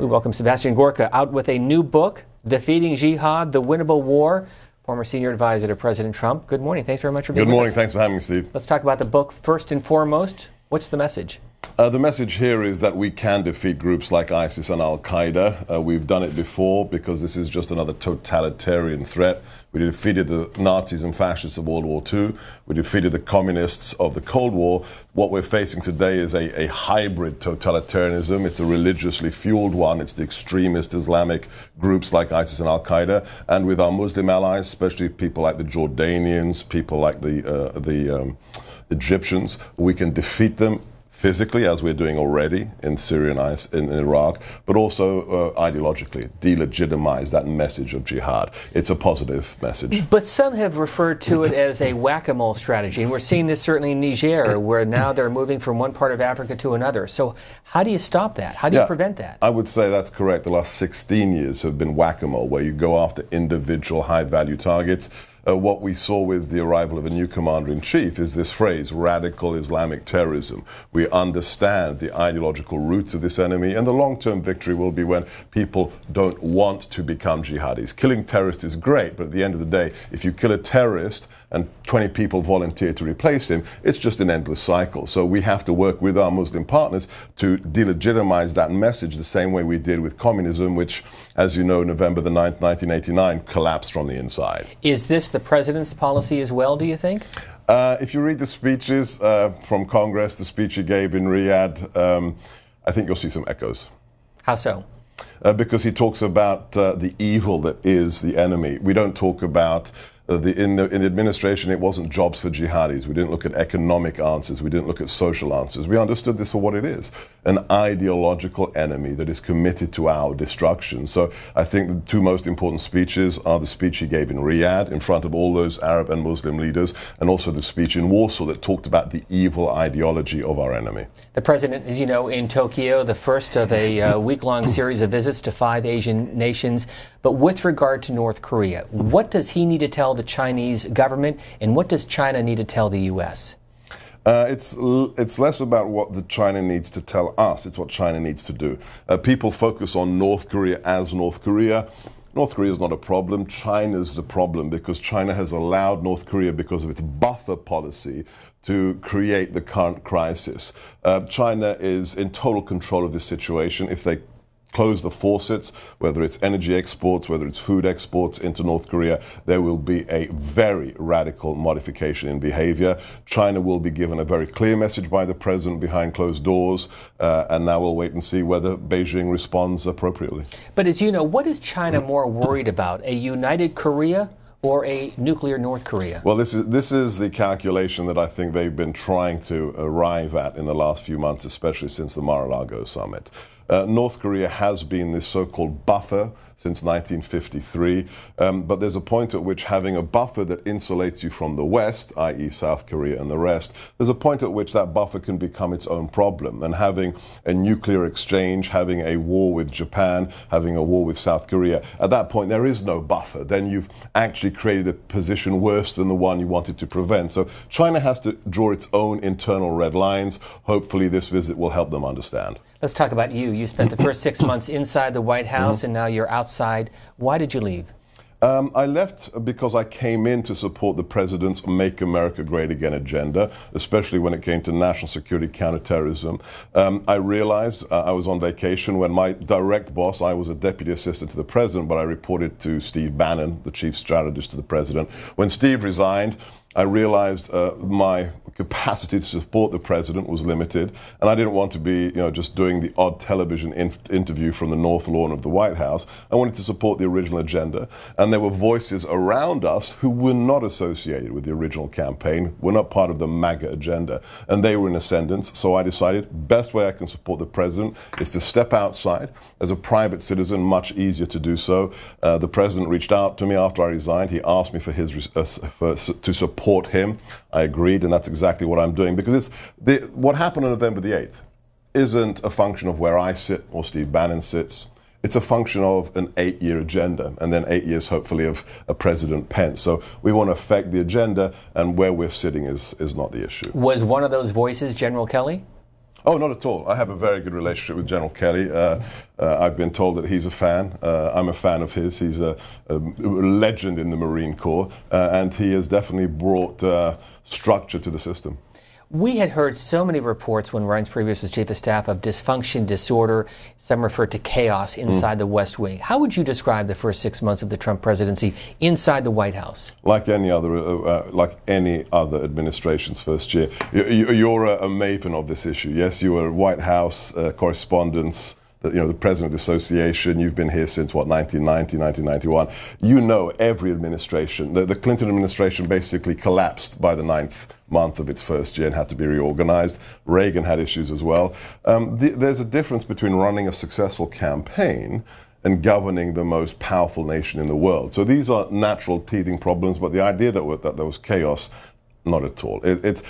We welcome Sebastian Gorka out with a new book, Defeating Jihad, The Winnable War. Former senior advisor to President Trump. Good morning. Thanks very much for being with us. Good morning. Thanks for having me, Steve. Let's talk about the book first and foremost. What's the message? The message here is that we can defeat groups like ISIS and Al-Qaeda. We've done it before because this is just another totalitarian threat. We defeated the Nazis and fascists of World War II. We defeated the communists of the Cold War. What we're facing today is a hybrid totalitarianism. It's a religiously fueled one. It's the extremist Islamic groups like ISIS and Al-Qaeda. And with our Muslim allies, especially people like the Jordanians, people like the Egyptians, we can defeat them physically, as we're doing already in Syria and in Iraq, but also ideologically, delegitimize that message of jihad. It's a positive message. But some have referred to it as a whack-a-mole strategy, and we're seeing this certainly in Niger, where now they're moving from one part of Africa to another. So how do you stop that? How do you prevent that? I would say that's correct. The last 16 years have been whack-a-mole, where you go after individual high-value targets. What we saw with the arrival of a new commander-in-chief is this phrase, radical Islamic terrorism. We understand the ideological roots of this enemy, and the long-term victory will be when people don't want to become jihadis. Killing terrorists is great, but at the end of the day, if you kill a terrorist and 20 people volunteer to replace him, it's just an endless cycle. So we have to work with our Muslim partners to delegitimize that message the same way we did with communism, which, as you know, November the 9th, 1989, collapsed from the inside. Is this the president's policy as well, do you think? If you read the speeches from Congress, the speech he gave in Riyadh, I think you'll see some echoes. How so? Because he talks about the evil that is the enemy. We don't talk about in the administration, it wasn't jobs for jihadis. We didn't look at economic answers. We didn't look at social answers. We understood this for what it is, an ideological enemy that is committed to our destruction. So I think the two most important speeches are the speech he gave in Riyadh in front of all those Arab and Muslim leaders, and also the speech in Warsaw that talked about the evil ideology of our enemy. The president, as you know, in Tokyo, the first of a week-long series of visits to 5 Asian nations. But with regard to North Korea, what does he need to tell the Chinese government, and what does China need to tell the U.S.? It's less about what the China needs to tell us. It's what China needs to do. People focus on North Korea as North Korea. North Korea is not a problem. China's the problem, because China has allowed North Korea, because of its buffer policy, to create the current crisis. China is in total control of this situation. If they close the faucets, whether it's energy exports, whether it's food exports into North Korea, there will be a very radical modification in behavior. China will be given a very clear message by the president behind closed doors, and now we'll wait and see whether Beijing responds appropriately. But as you know, what is China more worried about, a united Korea or a nuclear North Korea? Well, this is the calculation that I think they've been trying to arrive at in the last few months, especially since the Mar-a-Lago summit. North Korea has been this so-called buffer since 1953, but there's a point at which having a buffer that insulates you from the West, i.e. South Korea and the rest, there's a point at which that buffer can become its own problem. And having a nuclear exchange, having a war with Japan, having a war with South Korea, at that point there is no buffer. Then you've actually created a position worse than the one you wanted to prevent. So China has to draw its own internal red lines. Hopefully this visit will help them understand. Let's talk about you. You spent the first 6 months inside the White House, and now you're outside. Why did you leave? I left because I came in to support the president's Make America Great Again agenda, especially when it came to national security, counterterrorism. I realized I was on vacation when my direct boss, I was a deputy assistant to the president, but I reported to Steve Bannon, the chief strategist to the president. When Steve resigned, I realized my capacity to support the president was limited, and I didn't want to be, just doing the odd television interview from the North Lawn of the White House. I wanted to support the original agenda, and there were voices around us who were not associated with the original campaign, were not part of the MAGA agenda, and they were in ascendance. So I decided best way I can support the president is to step outside. As a private citizen, much easier to do so. The president reached out to me after I resigned. He asked me for to support him. I agreed, and that's exactly what I'm doing, because what happened on November the 8th isn't a function of where I sit or Steve Bannon sits. It's a function of an 8-year agenda, and then 8 years, hopefully, of a President Pence. So we want to affect the agenda, and where we're sitting is not the issue. Was one of those voices General Kelly? Oh, not at all. I have a very good relationship with General Kelly. I've been told that he's a fan. I'm a fan of his. He's a legend in the Marine Corps, and he has definitely brought structure to the system. We had heard so many reports when Reince Priebus was chief of staff of dysfunction, disorder, some referred to chaos inside the West Wing. How would you describe the first 6 months of the Trump presidency inside the White House? Like any other administration's first year, you're a maven of this issue. Yes, you were White House correspondent. The president of the association, you've been here since, 1990, 1991. You know every administration. The Clinton administration basically collapsed by the 9th month of its first year and had to be reorganized. Reagan had issues as well. There's a difference between running a successful campaign and governing the most powerful nation in the world. So these are natural teething problems, but the idea that there was chaos, not at all. It's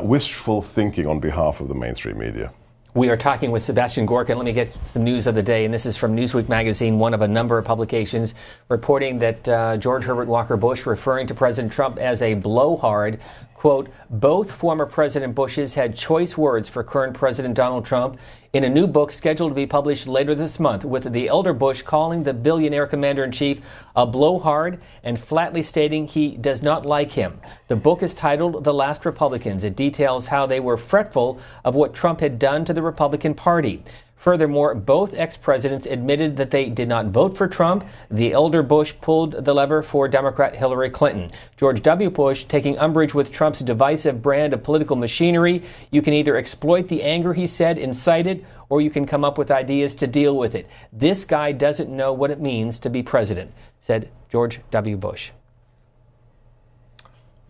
wishful thinking on behalf of the mainstream media. We are talking with Sebastian Gorka. Let me get some news of the day, and this is from Newsweek magazine, one of a number of publications reporting that George Herbert Walker Bush, referring to President Trump as a blowhard, quote, both former President Bushes had choice words for current President Donald Trump in a new book scheduled to be published later this month, with the elder Bush calling the billionaire commander-in-chief a blowhard and flatly stating he does not like him. The book is titled The Last Republicans. It details how they were fretful of what Trump had done to the Republican Party. Furthermore, both ex-presidents admitted that they did not vote for Trump. The elder Bush pulled the lever for Democrat Hillary Clinton. George W. Bush taking umbrage with Trump's divisive brand of political machinery. You can either exploit the anger, he said, incite it, or you can come up with ideas to deal with it. This guy doesn't know what it means to be president, said George W. Bush.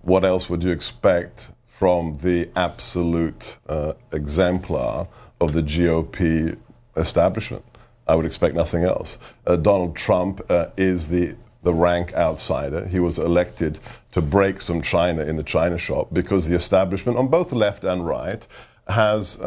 What else would you expect from the absolute exemplar of the GOP establishment? I would expect nothing else. Donald Trump is the rank outsider. He was elected to break some china in the china shop because the establishment on both left and right has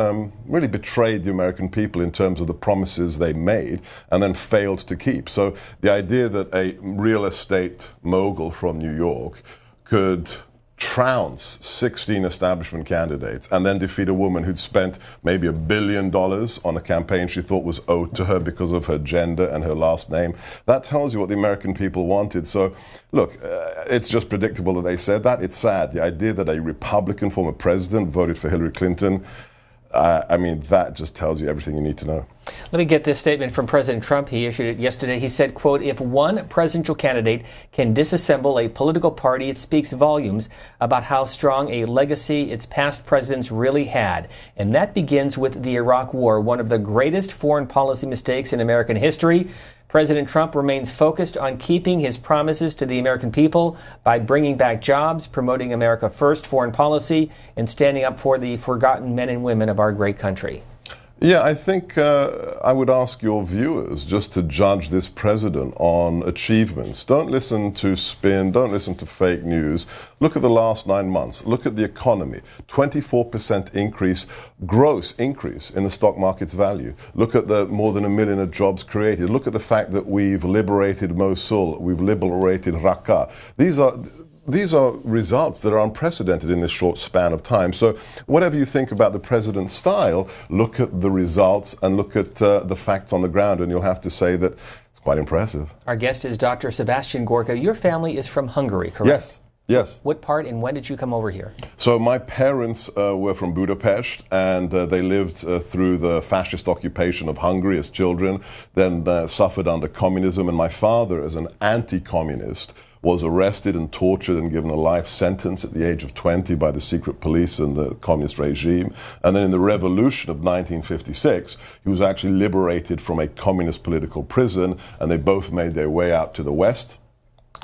really betrayed the American people in terms of the promises they made and then failed to keep. So the idea that a real estate mogul from New York could trounce 16 establishment candidates and then defeat a woman who'd spent maybe $1 billion on a campaign she thought was owed to her because of her gender and her last name. That tells you what the American people wanted. So, look, it's just predictable that they said that. It's sad. The idea that a Republican former president voted for Hillary Clinton, that just tells you everything you need to know. Let me get this statement from President Trump. He issued it yesterday. He said, quote, if one presidential candidate can disassemble a political party, it speaks volumes about how strong a legacy its past presidents really had. And that begins with the Iraq War, one of the greatest foreign policy mistakes in American history. President Trump remains focused on keeping his promises to the American people by bringing back jobs, promoting America First foreign policy, and standing up for the forgotten men and women of our great country. Yeah, I think I would ask your viewers just to judge this president on achievements. Don't listen to spin, don't listen to fake news. Look at the last 9 months. Look at the economy. 24% increase, gross increase in the stock market's value. Look at the more than 1 million jobs created. Look at the fact that we've liberated Mosul, we've liberated Raqqa. These are results that are unprecedented in this short span of time. So whatever you think about the president's style, look at the results and look at the facts on the ground, and you'll have to say that it's quite impressive. Our guest is Dr. Sebastian Gorka. Your family is from Hungary, correct? Yes. Yes. What part and when did you come over here? So my parents were from Budapest, and they lived through the fascist occupation of Hungary as children, then suffered under communism. And my father, as an anti-communist, was arrested and tortured and given a life sentence at the age of 20 by the secret police and the communist regime. And then in the revolution of 1956, he was actually liberated from a communist political prison, and they both made their way out to the West.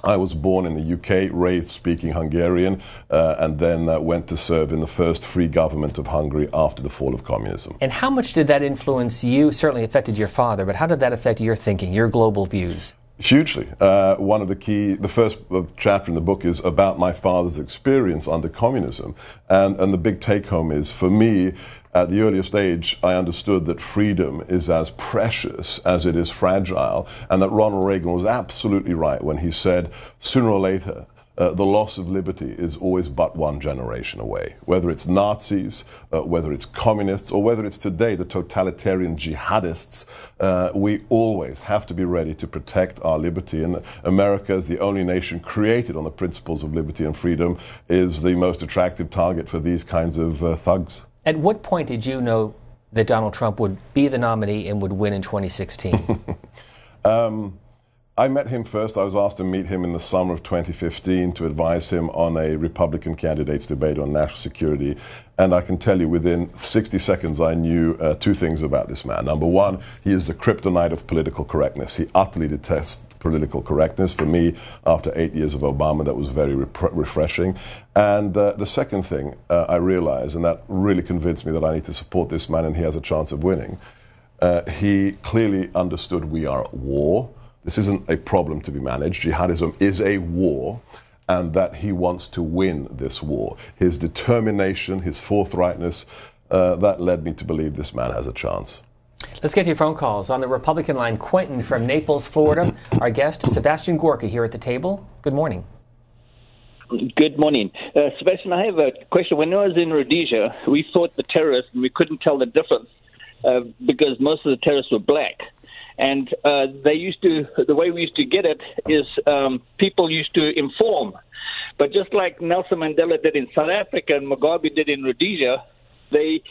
I was born in the UK, raised speaking Hungarian, and then went to serve in the first free government of Hungary after the fall of communism. And how much did that influence you? Certainly affected your father, but how did that affect your thinking, your global views? Hugely. The first chapter in the book is about my father's experience under communism. And the big take home is, for me, at the earliest age, I understood that freedom is as precious as it is fragile, and that Ronald Reagan was absolutely right when he said, sooner or later, the loss of liberty is always but one generation away. Whether it's Nazis, whether it's communists, or whether it's today the totalitarian jihadists, we always have to be ready to protect our liberty. And America, as the only nation created on the principles of liberty and freedom, is the most attractive target for these kinds of thugs. At what point did you know that Donald Trump would be the nominee and would win in 2016? I met him first. I was asked to meet him in the summer of 2015 to advise him on a Republican candidate's debate on national security. And I can tell you within 60 seconds I knew two things about this man. Number one, he is the kryptonite of political correctness. He utterly detests political correctness. For me, after 8 years of Obama, that was very refreshing. And the second thing I realized, and that really convinced me that I need to support this man and he has a chance of winning, he clearly understood we are at war. This isn't a problem to be managed. Jihadism is a war, and that he wants to win this war. His determination, his forthrightness, that led me to believe this man has a chance. Let's get to your phone calls. On the Republican line, Quentin from Naples, Florida. Our guest, Sebastian Gorka, here at the table. Good morning. Good morning. Sebastian, I have a question. When I was in Rhodesia, we fought the terrorists, and we couldn't tell the difference because most of the terrorists were black. And the way we used to get it is people used to inform. But just like Nelson Mandela did in South Africa and Mugabe did in Rhodesia, they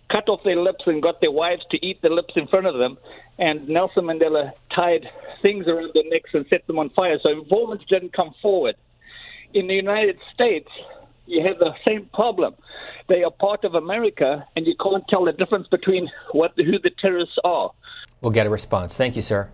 cut off their lips and got their wives to eat the lips in front of them. And Nelson Mandela tied things around their necks and set them on fire. So informants didn't come forward. In the United States, you have the same problem. They are part of America, and you can't tell the difference between who the terrorists are. We'll get a response. Thank you, sir.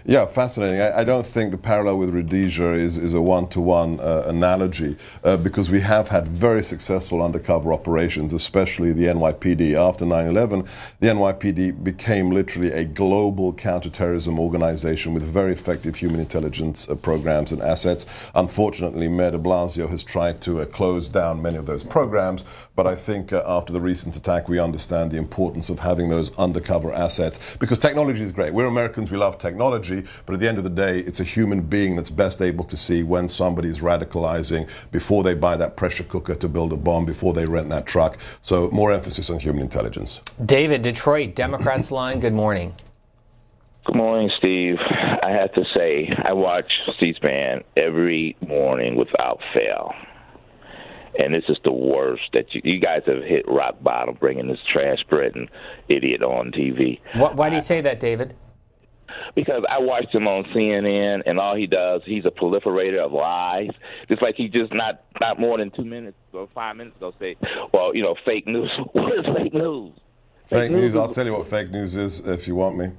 Yeah, fascinating. I don't think the parallel with Rhodesia is a one-to-one analogy because we have had very successful undercover operations, especially the NYPD. After 9/11, the NYPD became literally a global counterterrorism organization with very effective human intelligence programs and assets. Unfortunately, Mayor de Blasio has tried to close down many of those programs, but I think after the recent attack, we understand the importance of having those undercover assets because technology is great. We're Americans, we love technology. But at the end of the day, it's a human being that's best able to see when somebody is radicalizing before they buy that pressure cooker to build a bomb, before they rent that truck. So more emphasis on human intelligence. David, Detroit, Democrats line, good morning. Good morning, Steve. I have to say, I watch C-SPAN every morning without fail. And this is the worst that you guys have hit rock bottom bringing this trash-spreading idiot on TV. Why do you say that, David? Because I watched him on CNN, and all he does, he's a proliferator of lies. Just like he just not more than 2 minutes or 5 minutes ago say, well, you know, fake news. What is fake news? Fake news, I'll tell you what fake news is if you want me. You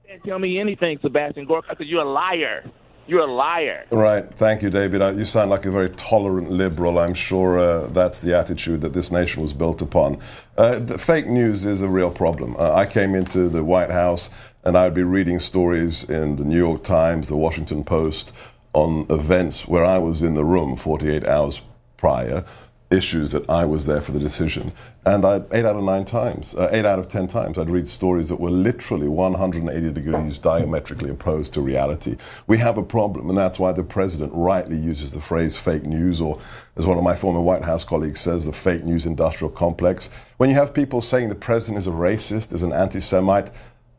can't tell me anything, Sebastian Gorka, because you're a liar. You're a liar. Right. Thank you, David. You sound like a very tolerant liberal. I'm sure that's the attitude that this nation was built upon. The fake news is a real problem. I came into the White House and I would be reading stories in the New York Times, the Washington Post, on events where I was in the room 48 hours prior, issues that I was there for the decision. And 8 out of 10 times, I'd read stories that were literally 180 degrees diametrically opposed to reality. We have a problem, and that's why the president rightly uses the phrase fake news, or as one of my former White House colleagues says, the fake news industrial complex. When you have people saying the president is a racist, is an anti-Semite,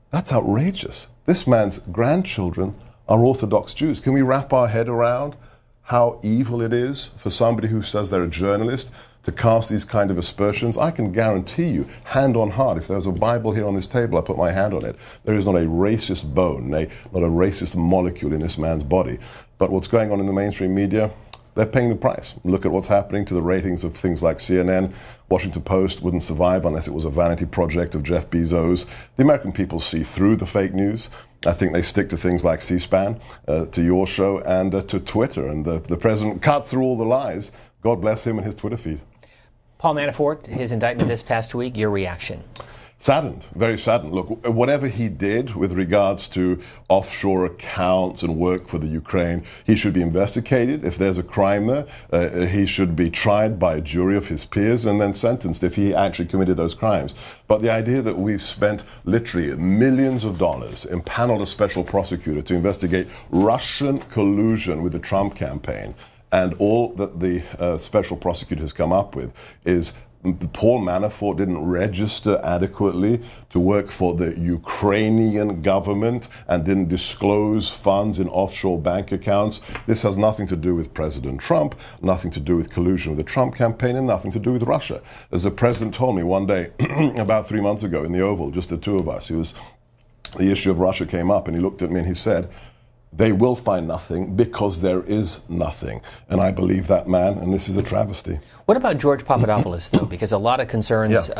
that's outrageous. This man's grandchildren are Orthodox Jews. Can we wrap our head around how evil it is for somebody who says they're a journalist to cast these kind of aspersions? I can guarantee you, hand on heart, if there's a Bible here on this table, I put my hand on it, there is not a racist bone, not a racist molecule in this man's body. But what's going on in the mainstream media, they're paying the price. Look at what's happening to the ratings of things like CNN. Washington Post wouldn't survive unless it was a vanity project of Jeff Bezos. The American people see through the fake news. I think they stick to things like C-SPAN, to your show, and to Twitter. And the president cut through all the lies. God bless him and his Twitter feed. Paul Manafort, his indictment this past week, your reaction? Saddened, very saddened. Look, whatever he did with regards to offshore accounts and work for the Ukraine, he should be investigated. If there's a crime there, he should be tried by a jury of his peers and then sentenced if he actually committed those crimes. But the idea that we've spent literally millions of dollars, impaneled a special prosecutor to investigate Russian collusion with the Trump campaign, And all that the special prosecutor has come up with is Paul Manafort didn't register adequately to work for the Ukrainian government and didn't disclose funds in offshore bank accounts. This has nothing to do with President Trump, nothing to do with collusion with the Trump campaign, and nothing to do with Russia. As the president told me one day, about 3 months ago in the Oval, just the two of us, the issue of Russia came up, and he looked at me and he said, they will find nothing because there is nothing. And I believe that man, and this is a travesty. What about George Papadopoulos, though? Because a lot of concerns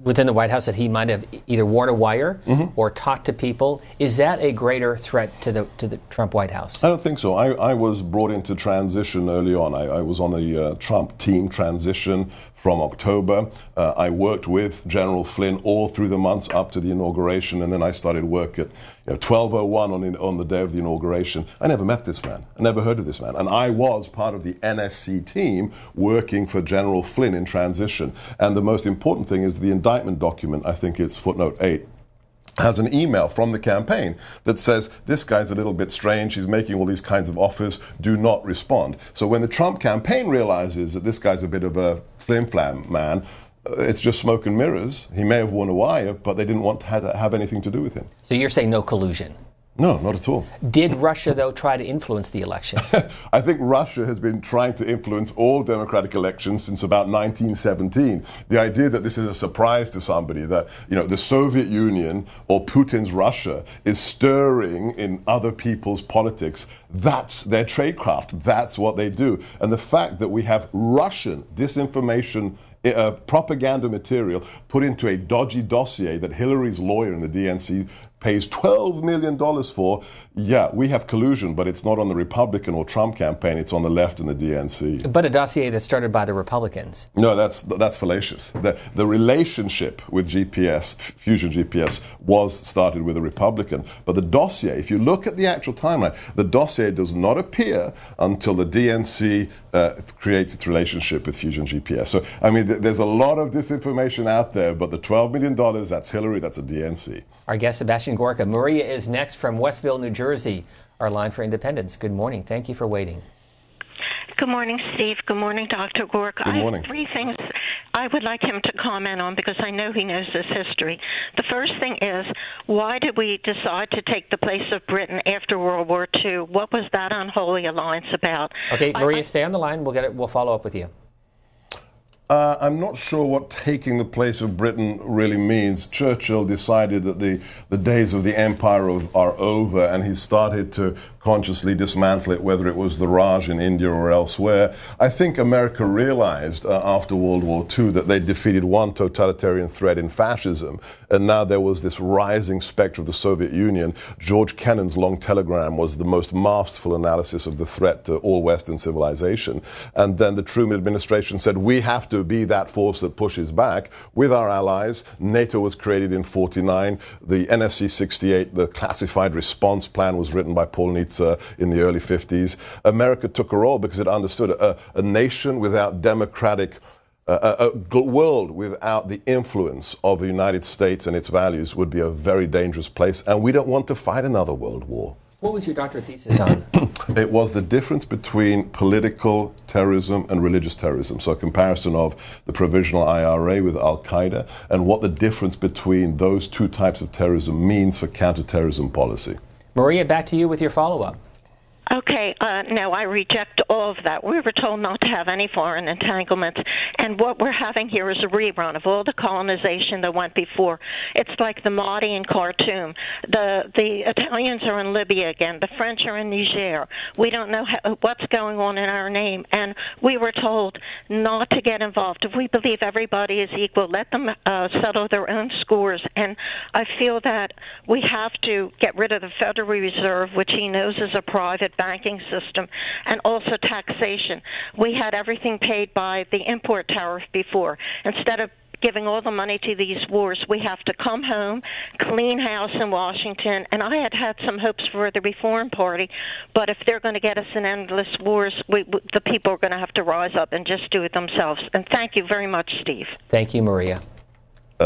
within the White House that he might have either worn a wire or talked to people. Is that a greater threat to the Trump White House? I don't think so. I was brought into transition early on. I was on the Trump team transition from October. I worked with General Flynn all through the months up to the inauguration, and then I started work at 12:01 on the day of the inauguration. I never met this man. I never heard of this man. And I was part of the NSC team working for General Flynn in transition. And the most important thing is the indictment document, I think it's footnote 8, has an email from the campaign that says, this guy's a little bit strange, he's making all these kinds of offers, do not respond. So when the Trump campaign realizes that this guy's a bit of a flim-flam man, it's just smoke and mirrors. He may have worn a wire, but they didn't want to have anything to do with him. So you're saying no collusion? No, not at all. Did Russia, though, try to influence the election? I think Russia has been trying to influence all democratic elections since about 1917. The idea that this is a surprise to somebody, that the Soviet Union or Putin's Russia is stirring in other people's politics, that's their tradecraft. That's what they do. And the fact that we have Russian disinformation propaganda material put into a dodgy dossier that Hillary's lawyer in the DNC pays $12 million for, we have collusion, but it's not on the Republican or Trump campaign, it's on the left and the DNC. But a dossier that's started by the Republicans. No, that's fallacious. The relationship with GPS, Fusion GPS, was started with a Republican. But the dossier, if you look at the actual timeline, the dossier does not appear until the DNC creates its relationship with Fusion GPS. So, I mean, there's a lot of disinformation out there, but the $12 million, that's Hillary, that's a DNC. Our guest, Sebastian Gorka. Maria is next from Westville, New Jersey, our line for independence. Good morning. Thank you for waiting. Good morning, Steve. Good morning, Dr. Gorka. Good morning. I have 3 things I would like him to comment on because I know he knows this history. The first thing is, why did we decide to take the place of Britain after World War II? What was that unholy alliance about? Okay, Maria, stay on the line. We'll follow up with you. I'm not sure what taking the place of Britain really means. Churchill decided that the days of the empire are over, and he started to consciously dismantle it, whether it was the Raj in India or elsewhere. I think America realized after World War II that they defeated one totalitarian threat in fascism, and now there was this rising specter of the Soviet Union. George Kennan's long telegram was the most masterful analysis of the threat to all Western civilization. And then the Truman administration said, we have to be that force that pushes back with our allies. NATO was created in 1949. The NSC 68, the classified response plan, was written by Paul Nietzsche in the early 50s. America took a role because it understood a nation without democratic, a world without the influence of the United States and its values would be a very dangerous place, and we don't want to fight another world war. What was your doctorate thesis on? It was the difference between political terrorism and religious terrorism. So a comparison of the provisional IRA with Al-Qaeda and what the difference between those two types of terrorism means for counterterrorism policy. Maria, back to you with your follow-up. Okay, no, I reject all of that. We were told not to have any foreign entanglements, and what we're having here is a rerun of all the colonization that went before. It's like the Mahdi in Khartoum. The Italians are in Libya again. The French are in Niger. We don't know what's going on in our name, and we were told not to get involved. If we believe everybody is equal, let them settle their own scores, and I feel that we have to get rid of the Federal Reserve, which he knows is a private banking system, and also taxation. We had everything paid by the import tariff before. Instead of giving all the money to these wars, we have to come home, clean house in Washington, and I had some hopes for the Reform Party, but if they're going to get us in endless wars, the people are going to have to rise up and just do it themselves. And thank you very much, Steve. Thank you, Maria.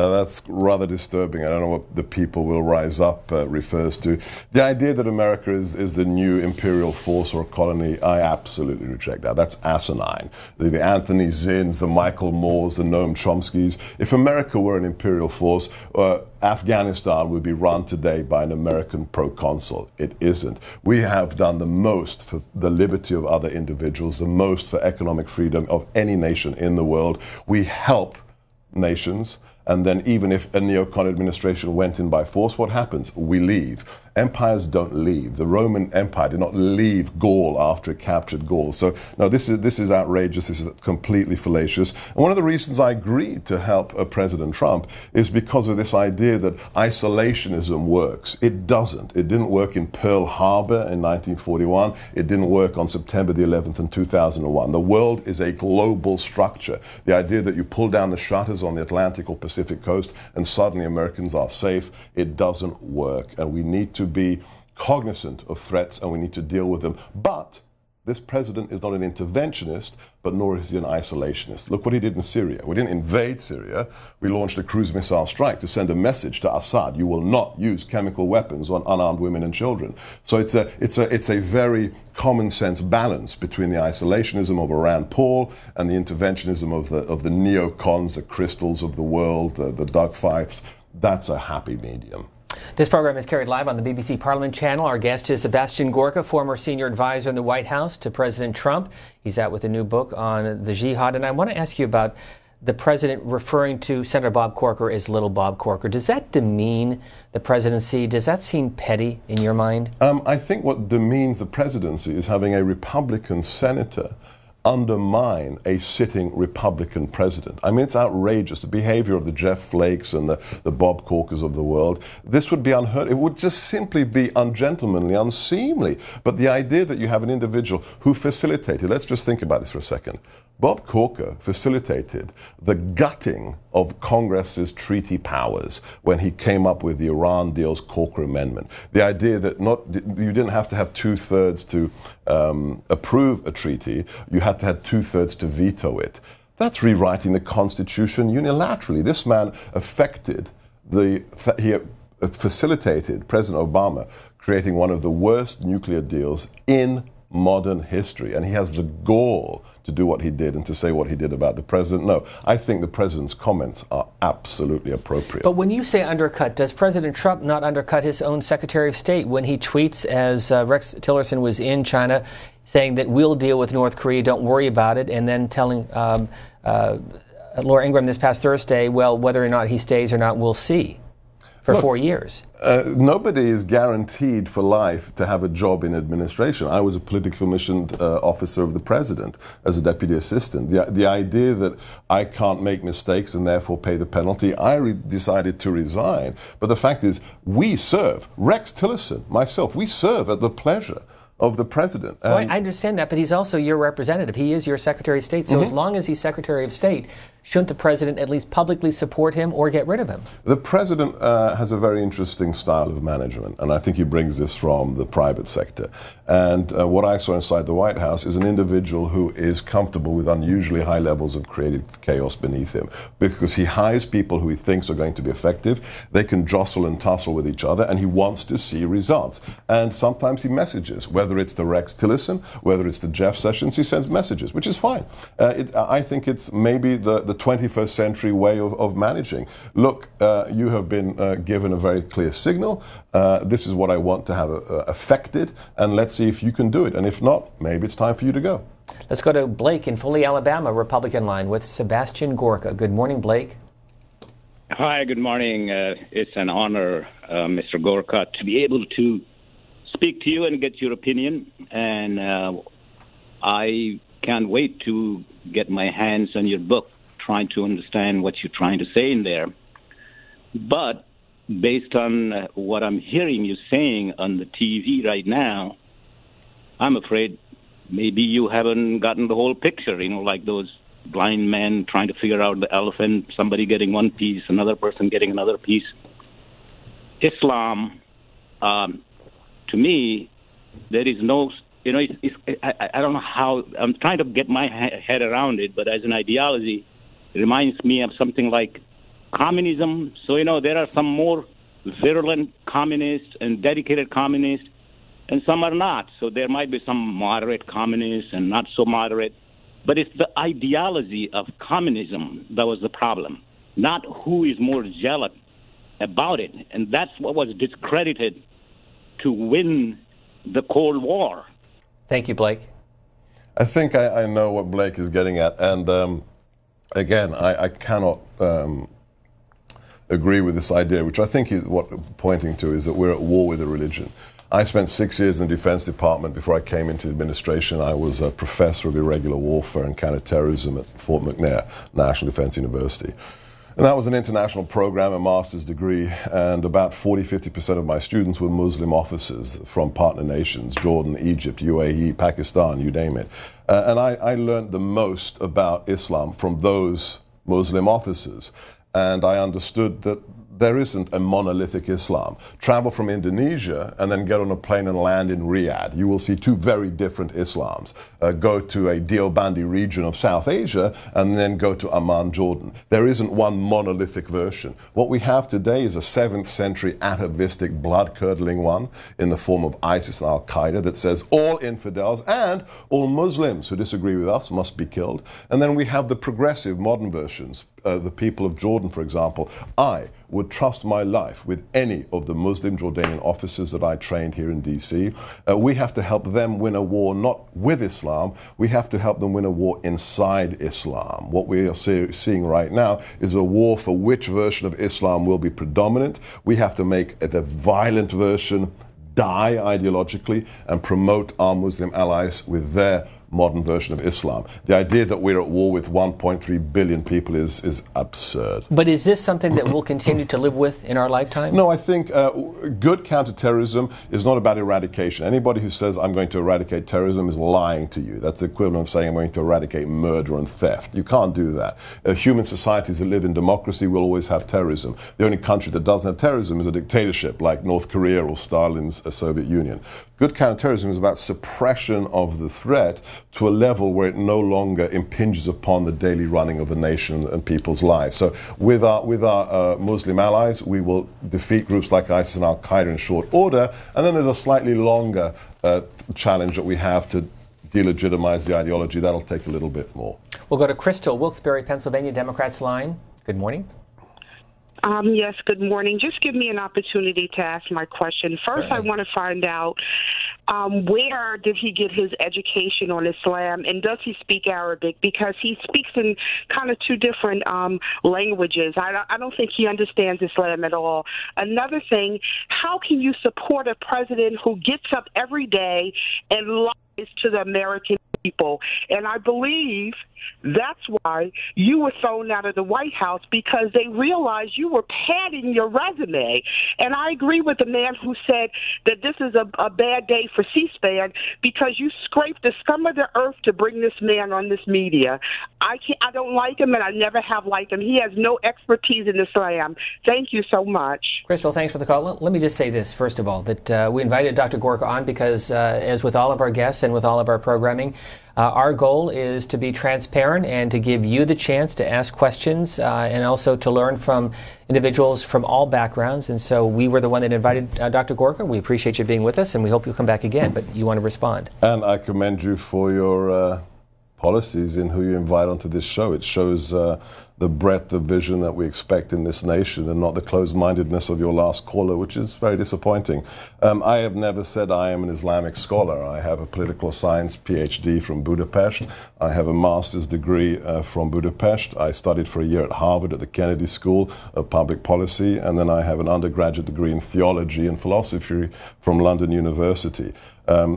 That's rather disturbing. I don't know what the people will rise up refers to. The idea that America is the new imperial force or colony, I absolutely reject that. That's asinine. The Anthony Zinns, the Michael Moores, the Noam Chomskys. If America were an imperial force, Afghanistan would be run today by an American proconsul. It isn't. We have done the most for the liberty of other individuals, the most for economic freedom of any nation in the world. We help nations. And then even if a neocon administration went in by force, what happens? We leave. Empires don't leave. The Roman Empire did not leave Gaul after it captured Gaul. So, no, this is outrageous. This is completely fallacious. And one of the reasons I agreed to help President Trump is because of this idea that isolationism works. It doesn't. It didn't work in Pearl Harbor in 1941. It didn't work on September the 11th in 2001. The world is a global structure. The idea that you pull down the shutters on the Atlantic or Pacific coast and suddenly Americans are safe, it doesn't work. And we need to be cognizant of threats and we need to deal with them. But this president is not an interventionist, but nor is he an isolationist. Look what he did in Syria. We didn't invade Syria. We launched a cruise missile strike to send a message to Assad: you will not use chemical weapons on unarmed women and children. So it's a very common sense balance between the isolationism of Rand Paul and the interventionism of the neocons, the Crystals of the world, the dogfights. That's a happy medium. This program is carried live on the BBC Parliament channel. Our guest is Sebastian Gorka, former senior advisor in the White House to President Trump. He's out with a new book on the jihad. And I want to ask you about the president referring to Senator Bob Corker as little Bob Corker. Does that demean the presidency? Does that seem petty in your mind? I think what demeans the presidency is having a Republican senator undermine a sitting Republican president. I mean, it's outrageous. The behavior of the Jeff Flakes and the Bob Corkers of the world, this would be unheard. It would just simply be ungentlemanly, unseemly. But the idea that you have an individual who facilitated, let's just think about this for a second. Bob Corker facilitated the gutting of Congress's treaty powers when he came up with the Iran deal's Corker Amendment. The idea that you didn't have to have 2/3 to approve a treaty, you had to have 2/3 to veto it. That's rewriting the Constitution unilaterally. This man he facilitated President Obama creating one of the worst nuclear deals in modern history, and he has the gall to do what he did and to say what he did about the president. No, I think the president's comments are absolutely appropriate. But when you say undercut, does President Trump not undercut his own Secretary of State when he tweets, as Rex Tillerson was in China, saying that we'll deal with North Korea, don't worry about it, and then telling Laura Ingraham this past Thursday, well, whether or not he stays or not, we'll see. For 4 years. Nobody is guaranteed for life to have a job in administration. I was a politically commissioned officer of the president as a deputy assistant. The idea that I can't make mistakes and therefore pay the penalty, I decided to resign. But the fact is, we serve, Rex Tillerson, myself, we serve at the pleasure of the president. Well, I understand that, but he's also your representative. He is your Secretary of State. So as long as he's Secretary of State, shouldn't the president at least publicly support him or get rid of him? The president has a very interesting style of management, and I think he brings this from the private sector. And what I saw inside the White House is an individual who is comfortable with unusually high levels of creative chaos beneath him, because he hires people who he thinks are going to be effective. They can jostle and tussle with each other, and he wants to see results. And sometimes he messages, whether it's the Rex Tillerson, whether it's the Jeff Sessions, he sends messages, which is fine. I think it's maybe the 21st century way of managing. Look, you have been given a very clear signal. This is what I want to have affected, and let's see if you can do it. And if not, maybe it's time for you to go. Let's go to Blake in Foley, Alabama, Republican line with Sebastian Gorka. Good morning, Blake. Hi, good morning. It's an honor, Mr. Gorka, to be able to speak to you and get your opinion. And I can't wait to get my hands on your book, trying to understand what you're trying to say in there. But based on what I'm hearing you saying on the TV right now, I'm afraid maybe you haven't gotten the whole picture, like those blind men trying to figure out the elephant, somebody getting one piece, another person getting another piece. Islam, to me, there is no, I don't know how, I'm trying to get my head around it, but as an ideology, it reminds me of something like communism. So, there are some more virulent communists and dedicated communists, and some are not. So there might be some moderate communists and not so moderate. But it's the ideology of communism that was the problem, not who is more zealot about it. And that's what was discredited to win the Cold War. Thank you, Blake. I think I know what Blake is getting at. And again, I cannot agree with this idea, which I think is what pointing to is that we're at war with a religion. I spent 6 years in the Defense Department before I came into the administration. I was a professor of irregular warfare and counterterrorism at Fort McNair, National Defense University. And that was an international program, a master's degree, and about 40-50% of my students were Muslim officers from partner nations, Jordan, Egypt, UAE, Pakistan, you name it. And I learned the most about Islam from those Muslim officers. And I understood that there isn't a monolithic Islam. Travel from Indonesia and then get on a plane and land in Riyadh. You will see two very different Islams. Go to a Deobandi region of South Asia and then go to Amman, Jordan. There isn't one monolithic version. What we have today is a 7th century atavistic, blood-curdling one in the form of ISIS and Al-Qaeda that says all infidels and all Muslims who disagree with us must be killed. And then we have the progressive modern versions. The people of Jordan, for example. I would trust my life with any of the Muslim Jordanian officers that I trained here in DC. We have to help them win a war not with Islam, we have to help them win a war inside Islam. What we are seeing right now is a war for which version of Islam will be predominant. We have to make the violent version die ideologically and promote our Muslim allies with their modern version of Islam. The idea that we're at war with 1.3 billion people is absurd. But is this something that we'll continue to live with in our lifetime? No, I think good counterterrorism is not about eradication. Anybody who says I'm going to eradicate terrorism is lying to you. That's the equivalent of saying I'm going to eradicate murder and theft. You can't do that. Human societies that live in democracy will always have terrorism. The only country that doesn't have terrorism is a dictatorship like North Korea or Stalin's Soviet Union. Good counterterrorism is about suppression of the threat to a level where it no longer impinges upon the daily running of a nation and people's lives. So with our Muslim allies, we will defeat groups like ISIS and Al-Qaeda in short order. And then there's a slightly longer challenge that we have to delegitimize the ideology. That'll take a little bit more. We'll go to Crystal, Wilkes-Barre, Pennsylvania, Democrats line. Good morning. Yes, good morning. Just give me an opportunity to ask my question. First, I want to find out where did he get his education on Islam, and does he speak Arabic? Because he speaks in kind of two different languages. I don't think he understands Islam at all. Another thing, how can you support a president who gets up every day and lies to the American people? And I believe that's why you were thrown out of the White House, because they realized you were padding your resume. And I agree with the man who said that this is a bad day for C-SPAN because you scraped the scum of the earth to bring this man on this media. I don't like him, and I never have liked him. He has no expertise in Islam. Thank you so much. Crystal, thanks for the call. Let me just say this, first of all, that we invited Dr. Gorka on because, as with all of our guests and with all of our programming, our goal is to be transparent and to give you the chance to ask questions and also to learn from individuals from all backgrounds. And so we were the one that invited Dr. Gorka. We appreciate you being with us, and we hope you'll come back again, but you want to respond. And I commend you for your policies in who you invite onto this show. It shows the breadth of vision that we expect in this nation and not the closed-mindedness of your last caller, which is very disappointing. I have never said I am an Islamic scholar. I have a political science PhD from Budapest. I have a master's degree from Budapest. I studied for a year at Harvard at the Kennedy School of Public Policy, and then I have an undergraduate degree in theology and philosophy from London University.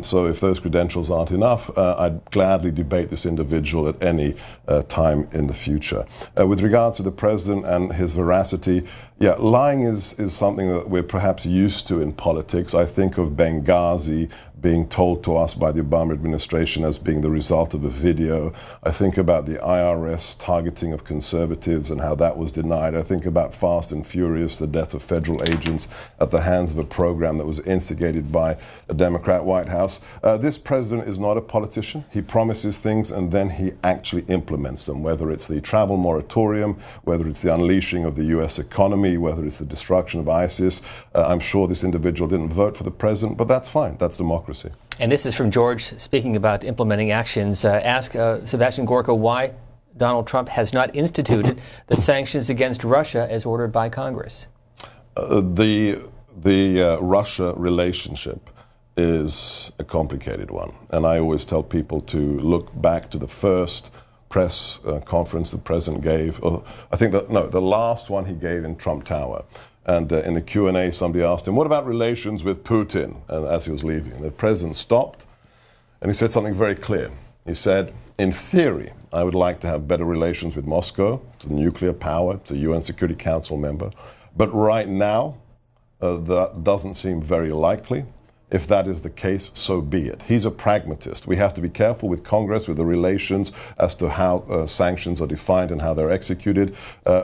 So if those credentials aren't enough, I'd gladly debate this individual at any time in the future. With regards to the president and his veracity, Yeah, lying is something that we're perhaps used to in politics. I think of Benghazi being told to us by the Obama administration as being the result of a video. I think about the IRS targeting of conservatives and how that was denied. I think about Fast and Furious, the death of federal agents at the hands of a program that was instigated by a Democrat White House. This president is not a politician. He promises things and then he actually implements them, whether it's the travel moratorium, whether it's the unleashing of the U.S. economy, whether it's the destruction of ISIS. I'm sure this individual didn't vote for the president, but that's fine. That's democracy. And this is from George, speaking about implementing actions. Ask Sebastian Gorka why Donald Trump has not instituted the sanctions against Russia as ordered by Congress. The Russia relationship is a complicated one. And I always tell people to look back to the first press conference the president gave. The last one he gave in Trump Tower. And in the Q&A, somebody asked him, what about relations with Putin? And as he was leaving, the president stopped and he said something very clear. He said, in theory, I would like to have better relations with Moscow. It's a nuclear power. It's a UN Security Council member. But right now, that doesn't seem very likely. If that is the case, so be it. He's a pragmatist. We have to be careful with Congress, with the relations as to how sanctions are defined and how they're executed.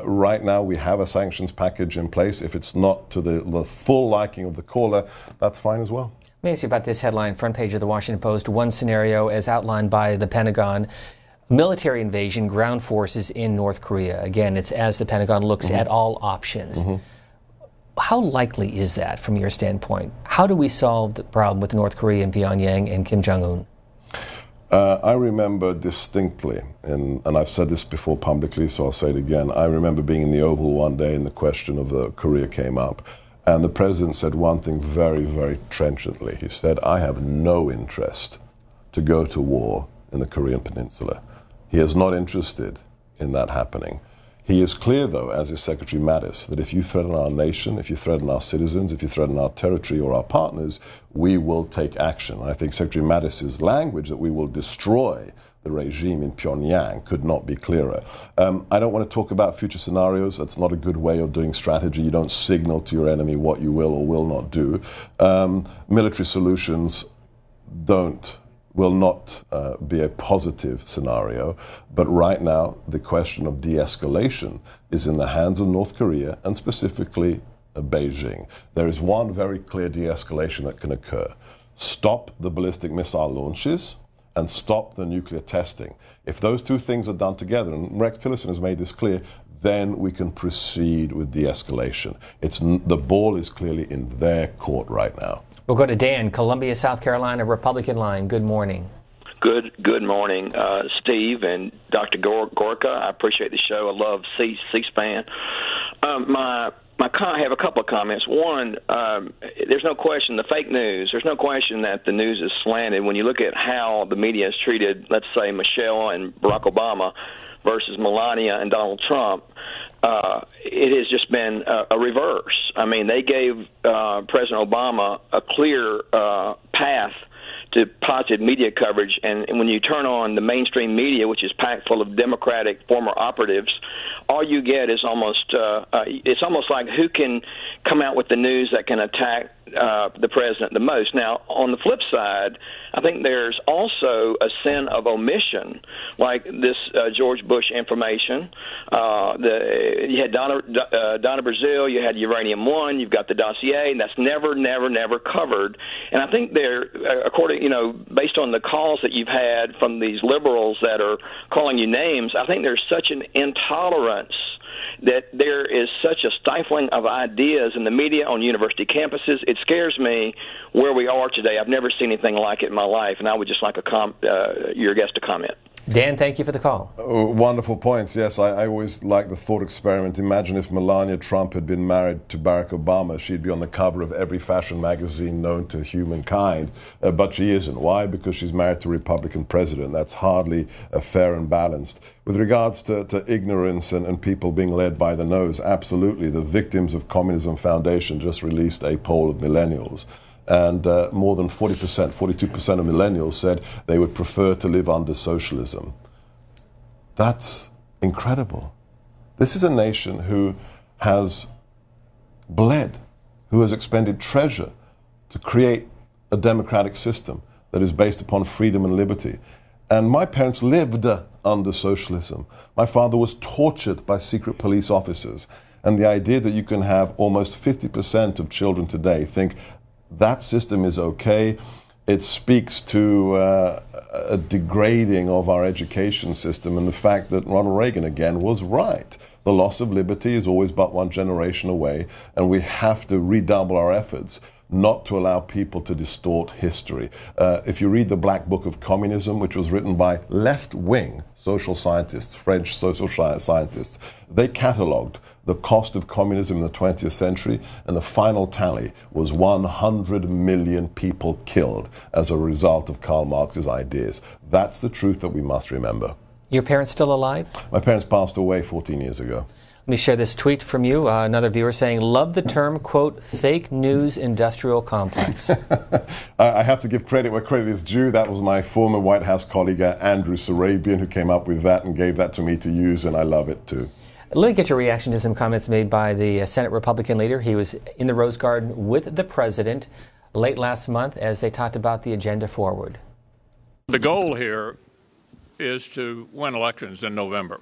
Right now, we have a sanctions package in place. If it's not to the full liking of the caller, that's fine as well. Let me ask you about this headline, front page of the Washington Post. One scenario, as outlined by the Pentagon, military invasion, ground forces in North Korea. Again, it's as the Pentagon looks at all options. How likely is that from your standpoint? How do we solve the problem with North Korea and Pyongyang and Kim Jong-un? I remember distinctly, and I've said this before publicly, so I'll say it again. I remember being in the Oval one day and the question of Korea came up. And the president said one thing very, very trenchantly. He said, I have no interest to go to war in the Korean Peninsula. He is not interested in that happening. He is clear, though, as is Secretary Mattis, that if you threaten our nation, if you threaten our citizens, if you threaten our territory or our partners, we will take action. I think Secretary Mattis's language that we will destroy the regime in Pyongyang could not be clearer. I don't want to talk about future scenarios. That's not a good way of doing strategy. You don't signal to your enemy what you will or will not do. Military solutions will not be a positive scenario. But right now, the question of de-escalation is in the hands of North Korea and specifically Beijing. There is one very clear de-escalation that can occur. Stop the ballistic missile launches and stop the nuclear testing. If those two things are done together, and Rex Tillerson has made this clear, then we can proceed with de-escalation. The ball is clearly in their court right now. We'll go to Dan, Columbia, South Carolina, Republican line. Good morning. Good morning, Steve and Dr. Gorka. I appreciate the show. I love C-SPAN. I have a couple of comments. One, there's no question, the fake news, there's no question that the news is slanted. When you look at how the media has treated, let's say, Michelle and Barack Obama versus Melania and Donald Trump, it has just been a reverse. I mean, they gave President Obama a clear path to positive media coverage, and when you turn on the mainstream media, which is packed full of Democratic former operatives, all you get is it's almost like who can come out with the news that can attack the president the most. Now, on the flip side, I think there's also a sin of omission, like this George Bush information. You had Donna Brazil, you had Uranium One, you've got the dossier, and that's never covered. And I think based on the calls that you've had from these liberals that are calling you names, I think there's such an intolerance that there is such a stifling of ideas in the media on university campuses. It scares me where we are today. I've never seen anything like it in my life, and I would just like your guest to comment. Dan, thank you for the call. Wonderful points. Yes, I always like the thought experiment. Imagine if Melania Trump had been married to Barack Obama. She'd be on the cover of every fashion magazine known to humankind. But she isn't. Why? Because she's married to a Republican president. That's hardly fair and balanced. With regards to ignorance and people being led by the nose, absolutely. The Victims of Communism Foundation just released a poll of millennials. And more than 40%, 42% of millennials said they would prefer to live under socialism. That's incredible. This is a nation who has bled, who has expended treasure to create a democratic system that is based upon freedom and liberty. And my parents lived under socialism. My father was tortured by secret police officers. And the idea that you can have almost 50% of children today think that system is okay, it speaks to a degrading of our education system and the fact that Ronald Reagan, again, was right. The loss of liberty is always but one generation away, and we have to redouble our efforts not to allow people to distort history. If you read the Black Book of Communism, which was written by left-wing social scientists, French social scientists, they catalogued the cost of communism in the 20th century, and the final tally was 100 million people killed as a result of Karl Marx's ideas. That's the truth that we must remember. Your parents still alive? My parents passed away 14 years ago. Let me share this tweet from you. Another viewer saying, love the term, quote, fake news industrial complex. I have to give credit where credit is due. That was my former White House colleague, Andrew Sarabian, who came up with that and gave that to me to use, and I love it too. Let me get your reaction to some comments made by the Senate Republican leader. He was in the Rose Garden with the president late last month as they talked about the agenda forward. The goal here is to win elections in November.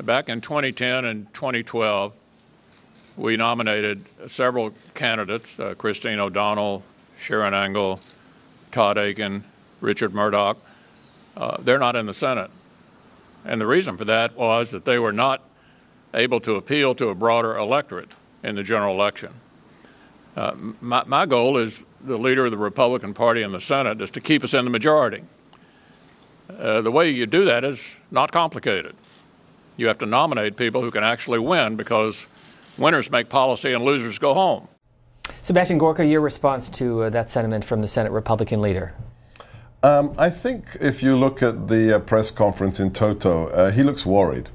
Back in 2010 and 2012, we nominated several candidates, Christine O'Donnell, Sharon Angle, Todd Akin, Richard Murdoch. They're not in the Senate. And the reason for that was that they were not able to appeal to a broader electorate in the general election. My goal as the leader of the Republican Party in the Senate is to keep us in the majority. The way you do that is not complicated. You have to nominate people who can actually win, because winners make policy and losers go home. Sebastian Gorka, your response to that sentiment from the Senate Republican leader? I think if you look at the press conference in toto, he looks worried.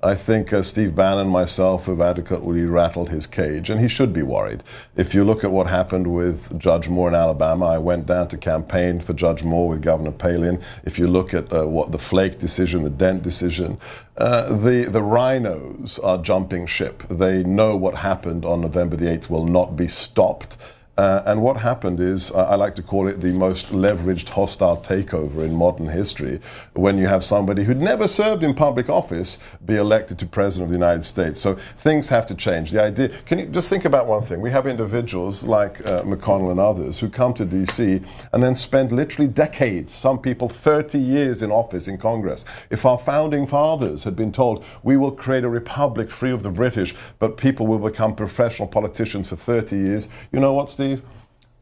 I think Steve Bannon and myself have adequately rattled his cage, and he should be worried. If you look at what happened with Judge Moore in Alabama, I went down to campaign for Judge Moore with Governor Palin. If you look at what the Flake decision, the Dent decision, the rhinos are jumping ship. They know what happened on November the 8th will not be stopped. And what happened is, I like to call it the most leveraged hostile takeover in modern history, when you have somebody who'd never served in public office be elected to President of the United States. So things have to change. The idea, can you just think about one thing? We have individuals like McConnell and others who come to D.C. and then spend literally decades, some people 30 years in office in Congress. If our founding fathers had been told, we will create a republic free of the British, but people will become professional politicians for 30 years, you know what, Steve?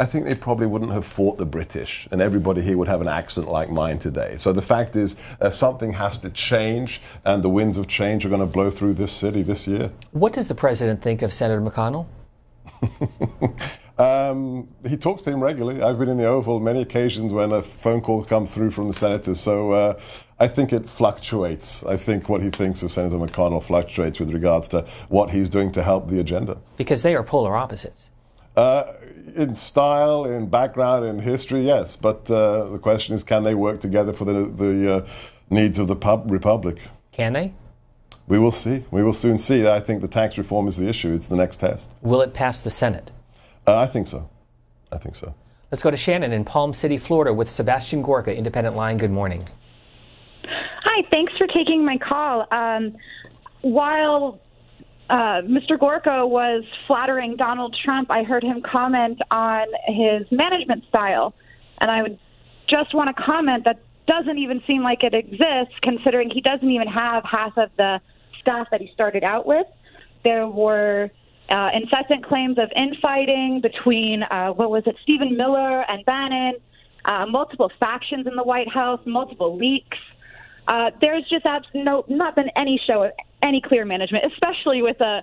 I think they probably wouldn't have fought the British, and everybody here would have an accent like mine today. So the fact is, something has to change, and the winds of change are going to blow through this city this year. What does the president think of Senator McConnell? He talks to him regularly. I've been in the Oval many occasions when a phone call comes through from the senators. So I think it fluctuates. I think what he thinks of Senator McConnell fluctuates with regards to what he's doing to help the agenda. Because they are polar opposites. In style, in background, in history, yes. But the question is, can they work together for the needs of the republic? Can they? We will see. We will soon see. I think the tax reform is the issue. It's the next test. Will it pass the Senate? I think so. I think so. Let's go to Shannon in Palm City, Florida, with Sebastian Gorka, Independent Line. Good morning. Hi, thanks for taking my call. While Mr. Gorka was flattering Donald Trump, I heard him comment on his management style. And I would just want to comment that doesn't even seem like it exists, considering he doesn't even have half of the staff that he started out with. There were incessant claims of infighting between, Stephen Miller and Bannon, multiple factions in the White House, multiple leaks. There's just not been any show of any clear management, especially with the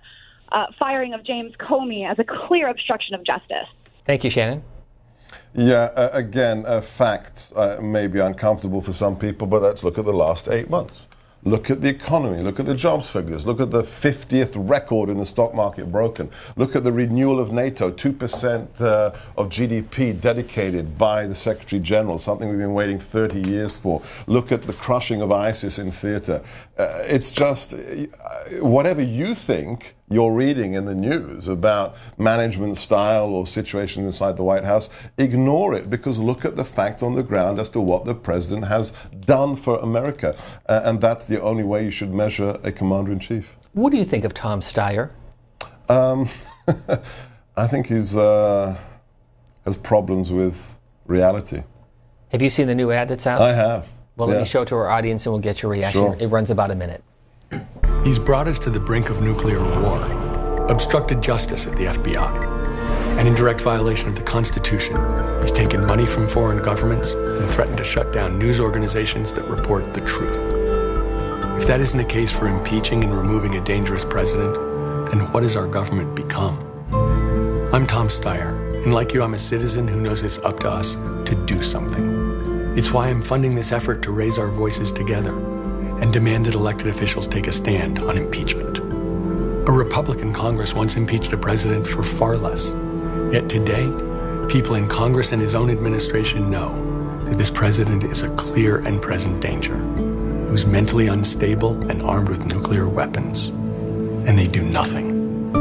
firing of James Comey as a clear obstruction of justice. Thank you, Shannon. Yeah, again, facts may be uncomfortable for some people, but let's look at the last 8 months. Look at the economy, look at the jobs figures, look at the 50th record in the stock market broken. Look at the renewal of NATO, 2% of GDP dedicated by the Secretary General, something we've been waiting 30 years for. Look at the crushing of ISIS in theater. It's just, whatever you think you're reading in the news about management style or situations inside the White House, ignore it, because look at the facts on the ground as to what the president has done for America. And that's the only way you should measure a commander-in-chief. What do you think of Tom Steyer? I think he's has problems with reality. Have you seen the new ad that's out? I have. Well, let me show it to our audience and we'll get your reaction. Sure. It runs about a minute. He's brought us to the brink of nuclear war, obstructed justice at the FBI, and in direct violation of the Constitution, he's taken money from foreign governments and threatened to shut down news organizations that report the truth. If that isn't a case for impeaching and removing a dangerous president, then what has our government become? I'm Tom Steyer, and like you, I'm a citizen who knows it's up to us to do something. It's why I'm funding this effort to raise our voices together and demand that elected officials take a stand on impeachment. A Republican Congress once impeached a president for far less. Yet today, people in Congress and his own administration know that this president is a clear and present danger, who's mentally unstable and armed with nuclear weapons. And they do nothing.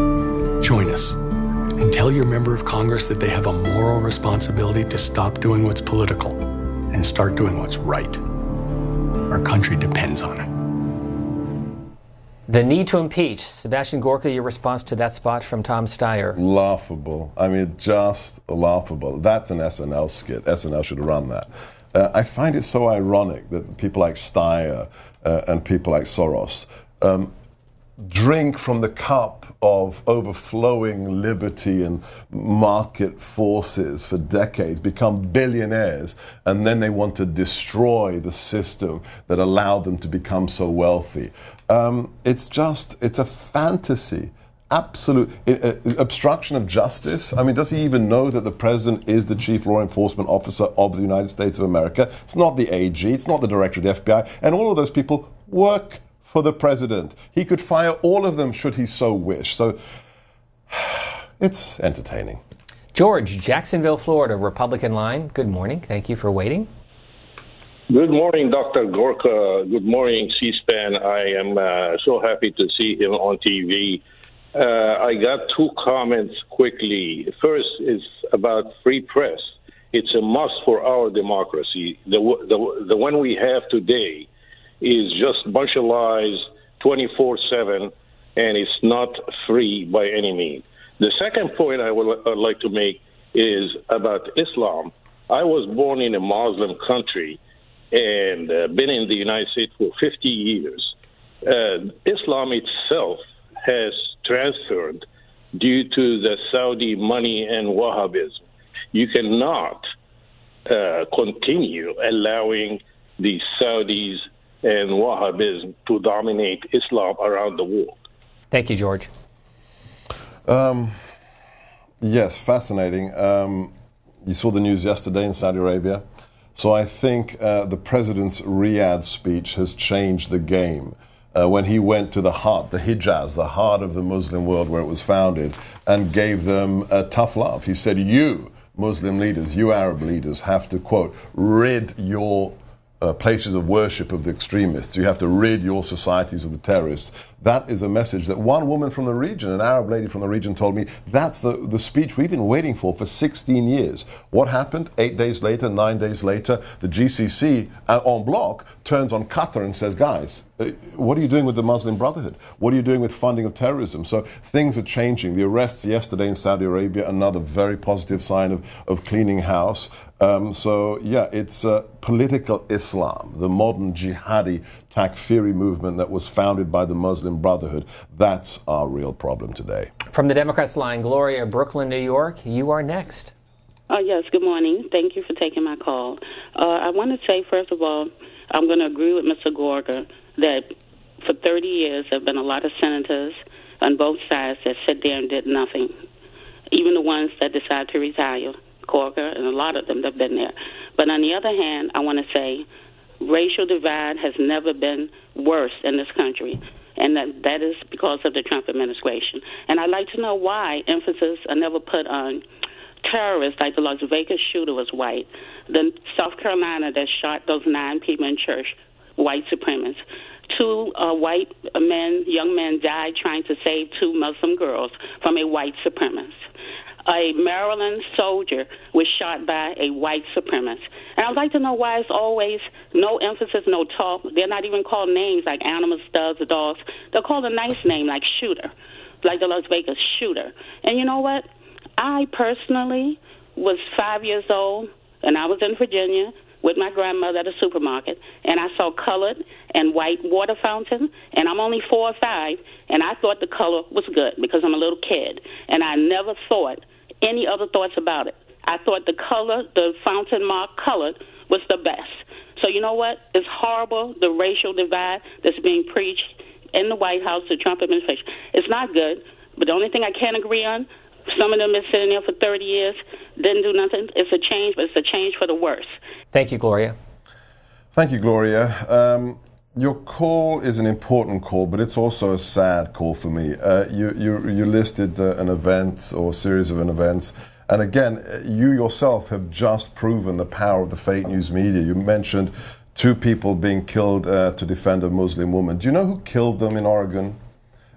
Join us and tell your member of Congress that they have a moral responsibility to stop doing what's political and start doing what's right. Our country depends on it. The need to impeach. Sebastian Gorka, your response to that spot from Tom Steyer. Laughable. I mean, just laughable. That's an SNL skit. SNL should run that. I find it so ironic that people like Steyer and people like Soros drink from the cup of overflowing liberty and market forces for decades, become billionaires, and then they want to destroy the system that allowed them to become so wealthy. It's a fantasy. Absolute obstruction of justice. I mean, does he even know that the president is the chief law enforcement officer of the United States of America? It's not the AG, it's not the director of the FBI, and all of those people work for the president. He could fire all of them should he so wish. So it's entertaining. George, Jacksonville, Florida, Republican line. Good morning. Thank you for waiting. Good morning, Dr. Gorka. Good morning, C-SPAN. I am so happy to see him on TV. I got two comments quickly. First is about free press. It's a must for our democracy. The one we have today is just a bunch of lies 24/7, and it's not free by any means. The second point I would like to make is about Islam. I was born in a Muslim country and been in the United States for 50 years. Islam itself has transferred due to the Saudi money and Wahhabism. You cannot continue allowing the Saudis and Wahhabism to dominate Islam around the world. Thank you, George. Yes, fascinating. You saw the news yesterday in Saudi Arabia. So I think the president's Riyadh speech has changed the game. When he went to the heart, the Hijaz, the heart of the Muslim world where it was founded, and gave them a tough love. He said, you Muslim leaders, you Arab leaders have to, quote, rid your places of worship of the extremists. You have to rid your societies of the terrorists. That is a message that one woman from the region, an Arab lady from the region, told me, that's the speech we've been waiting for 16 years. What happened? 8 days later, 9 days later, the GCC en bloc turns on Qatar and says, guys, what are you doing with the Muslim Brotherhood? What are you doing with funding of terrorism? So things are changing. The arrests yesterday in Saudi Arabia, another very positive sign of cleaning house. So yeah, it's political Islam, the modern jihadi Takfiri movement that was founded by the Muslim Brotherhood. That's our real problem today. From the Democrats line, Gloria, Brooklyn, New York, you are next. Yes, good morning. Thank you for taking my call. I want to say, first of all, I'm going to agree with Mr. Gorka that for 30 years there have been a lot of senators on both sides that sit there and did nothing, even the ones that decide to retire. Corker, and a lot of them have been there. But on the other hand, I want to say racial divide has never been worse in this country, and that is because of the Trump administration. And I'd like to know why emphasis are never put on terrorists, like the Las Vegas shooter was white, the South Carolina that shot those 9 people in church, white supremacists, Two white men, young men, died trying to save two Muslim girls from a white supremacist. A Maryland soldier was shot by a white supremacist. And I'd like to know why it's always no emphasis, no talk. They're not even called names like animals, studs, dogs. They're called a nice name like shooter, like the Las Vegas shooter. And you know what? I personally was 5 years old, and I was in Virginia with my grandmother at a supermarket, and I saw colored and white water fountain, and I'm only 4 or 5, and I thought the color was good because I'm a little kid, and I never thought any other thoughts about it. I thought the color, the fountain mark colored, was the best. So you know what? It's horrible, the racial divide that's being preached in the White House, the Trump administration. It's not good, but the only thing I can agree on, some of them been sitting there for 30 years, didn't do nothing. It's a change, but it's a change for the worse. Thank you, Gloria. Thank you, Gloria. Your call is an important call, but it's also a sad call for me. You listed an event or a series of events, and again, you yourself have just proven the power of the fake news media. You mentioned 2 people being killed to defend a Muslim woman. Do you know who killed them in Oregon?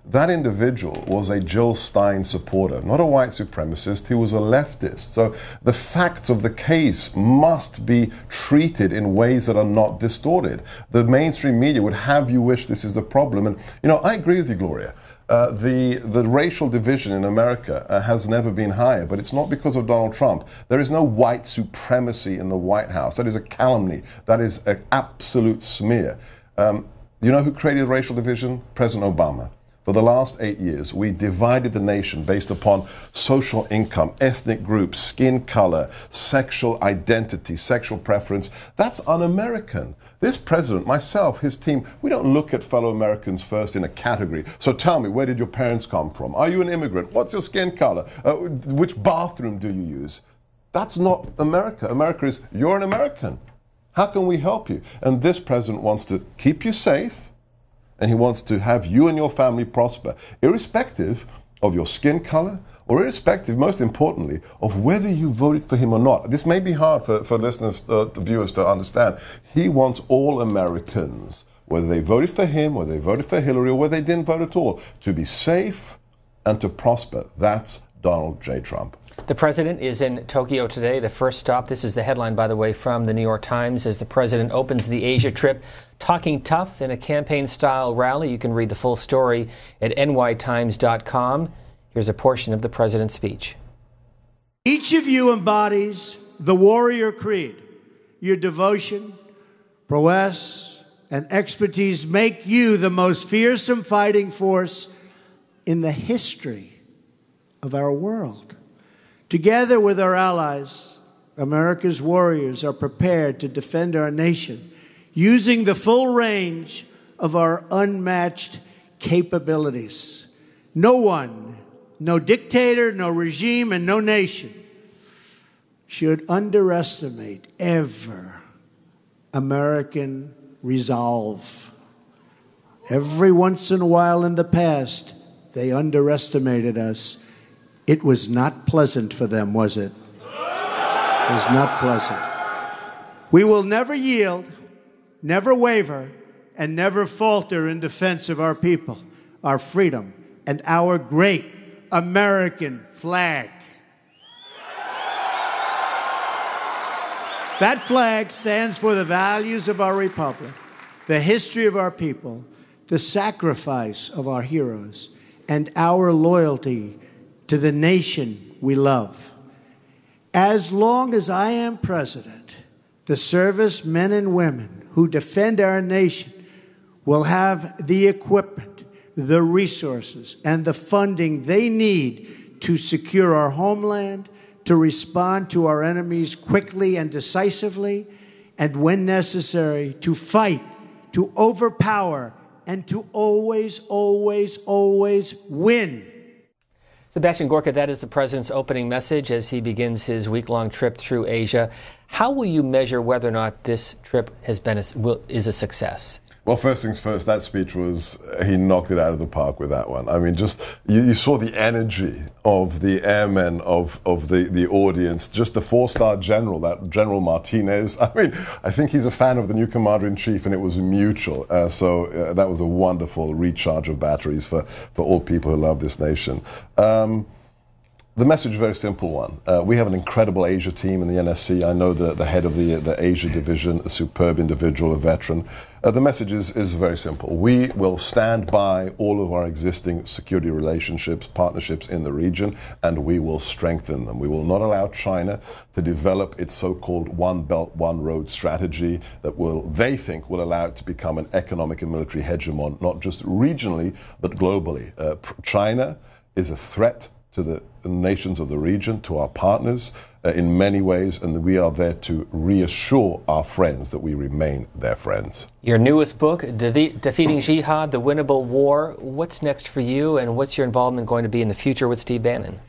That individual was a Jill Stein supporter, not a white supremacist. He was a leftist. So the facts of the case must be treated in ways that are not distorted. The mainstream media would have you wish this is the problem. And, you know, I agree with you, Gloria. The racial division in America has never been higher, but it's not because of Donald Trump. There is no white supremacy in the White House. That is a calumny. That is an absolute smear. You know who created racial division? President Obama. For the last 8 years, we divided the nation based upon social income, ethnic groups, skin color, sexual identity, sexual preference. That's un-American. This president, myself, his team, we don't look at fellow Americans first in a category. So tell me, where did your parents come from? Are you an immigrant? What's your skin color? Which bathroom do you use? That's not America. America is, you're an American. How can we help you? And this president wants to keep you safe, and he wants to have you and your family prosper, irrespective of your skin color, or irrespective, most importantly, of whether you voted for him or not. This may be hard for listeners, viewers to understand. He wants all Americans, whether they voted for him, whether they voted for Hillary, or whether they didn't vote at all, to be safe and to prosper. That's Donald J. Trump. The president is in Tokyo today, the first stop. This is the headline, by the way, from the New York Times, as the president opens the Asia trip, talking tough in a campaign-style rally. You can read the full story at nytimes.com. Here's a portion of the president's speech. Each of you embodies the warrior creed. Your devotion, prowess, and expertise make you the most fearsome fighting force in the history of our world. Together with our allies, America's warriors are prepared to defend our nation using the full range of our unmatched capabilities. No one, no dictator, no regime, and no nation should underestimate ever American resolve. Every once in a while in the past, they underestimated us. It was not pleasant for them, was it? It was not pleasant. We will never yield, never waver, and never falter in defense of our people, our freedom, and our great American flag. That flag stands for the values of our republic, the history of our people, the sacrifice of our heroes, and our loyalty to the nation we love. As long as I am president, the servicemen and women who defend our nation will have the equipment, the resources, and the funding they need to secure our homeland, to respond to our enemies quickly and decisively, and when necessary, to fight, to overpower, and to always, always, always win. Sebastian Gorka, that is the president's opening message as he begins his week-long trip through Asia. How will you measure whether or not this trip has been is a success? Well, first things first, that speech was, he knocked it out of the park with that one. I mean, just, you saw the energy of the airmen, of the audience, just the 4-star general, that General Martinez. I mean, I think he's a fan of the new commander-in-chief, and it was mutual. So that was a wonderful recharge of batteries for all people who love this nation. The message is a very simple one. We have an incredible Asia team in the NSC. I know the head of the Asia division, a superb individual, a veteran. The message is very simple. We will stand by all of our existing security relationships, partnerships in the region, and we will strengthen them. We will not allow China to develop its so-called One Belt, One Road strategy that they think will allow it to become an economic and military hegemon, not just regionally, but globally. China is a threat to the nations of the region, to our partners in many ways, and we are there to reassure our friends that we remain their friends. Your newest book, Defeating Jihad, The Winnable War. What's next for you, and what's your involvement going to be in the future with Steve Bannon?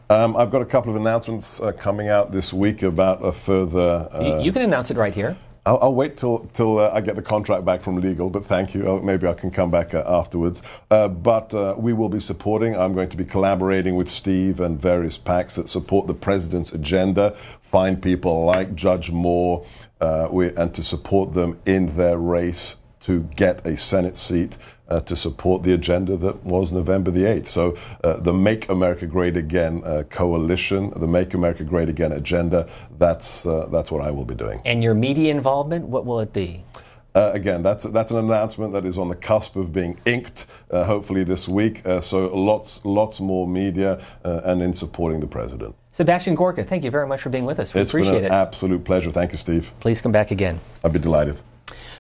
I've got a couple of announcements coming out this week about a further... You can announce it right here. I'll wait till I get the contract back from legal, but thank you. Maybe I can come back afterwards. But we will be supporting. I'm going to be collaborating with Steve and various PACs that support the president's agenda, find people like Judge Moore, and to support them in their race to get a Senate seat to support the agenda that was November the 8th. So the Make America Great Again coalition, the Make America Great Again agenda, that's what I will be doing. And your media involvement, what will it be? Again, that's an announcement that is on the cusp of being inked, hopefully this week. So lots more media and in supporting the president. Sebastian Gorka, thank you very much for being with us. We appreciate it. It's been an absolute pleasure. Thank you, Steve. Please come back again. I'd be delighted.